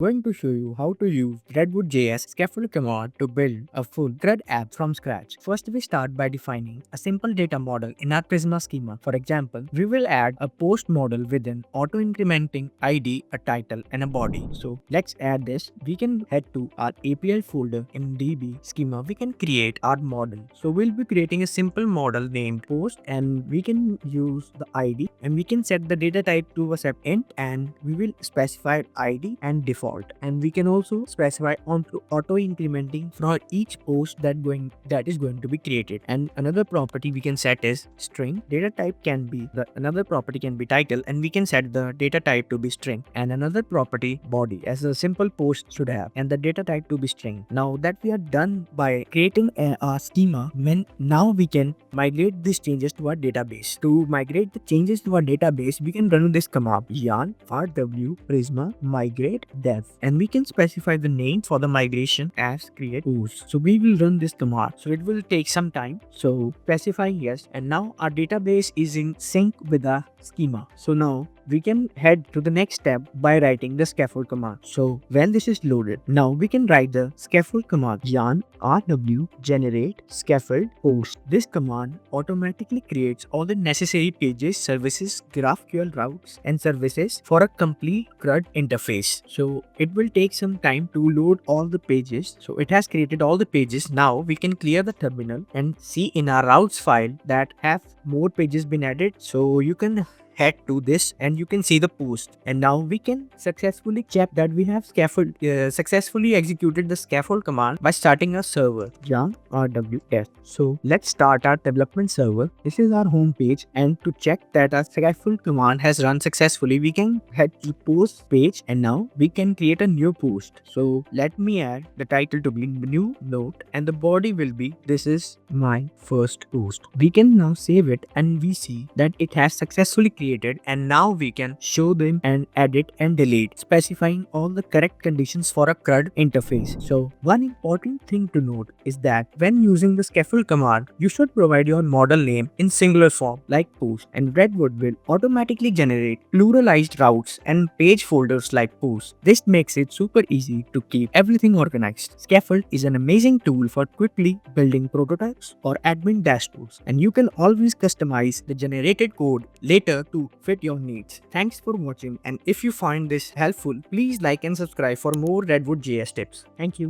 Going to show you how to use RedwoodJS Scaffold Command to build a full CRUD app from scratch. First, we start by defining a simple data model in our Prisma schema. For example, we will add a post model with an auto-incrementing ID, a title, and a body. So let's add this. We can head to our API folder in DB schema. We can create our model. So we'll be creating a simple model named post, and we can use the ID, and we can set the data type to a set int, and we will specify ID and default. And we can also specify auto incrementing for each post that is going to be created. And another property we can set is string. Data type can be another property can be title, and we can set the data type to be string, and another property body as a simple post should have, and the data type to be string. Now that we are done by creating a schema, now we can migrate these changes to our database. To migrate the changes to our database, we can run this command yarn rw prisma migrate dev, and we can specify the name for the migration as create post. So we will run this command. So it will take some time. So specifying yes, and now our database is in sync with our schema. So now we can head to the next step by writing the scaffold command. So when this is loaded, now we can write the scaffold command yarn rw generate scaffold post. This command automatically creates all the necessary pages, services, GraphQL routes, and services for a complete CRUD interface. So it will take some time to load all the pages. So it has created all the pages. Now we can clear the terminal and see in our routes file that have more pages been added. So you can head to this and you can see the post, and now we can successfully check that we have successfully executed the scaffold command by starting a server yarn rws. So let's start our development server. This is our home page, and to check that our scaffold command has run successfully, we can head to post page, and now we can create a new post. So let me add the title to be new note, and the body will be this is my first post. We can now save it, and we see that it has successfully created, and now we can show them and edit and delete, specifying all the correct conditions for a CRUD interface. So one important thing to note is that when using the scaffold command, you should provide your model name in singular form like post, and Redwood will automatically generate pluralized routes and page folders like post. This makes it super easy to keep everything organized. Scaffold is an amazing tool for quickly building prototypes or admin dashboards, and you can always customize the generated code later to fit your needs. Thanks for watching, and if you find this helpful, please like and subscribe for more RedwoodJS tips. Thank you.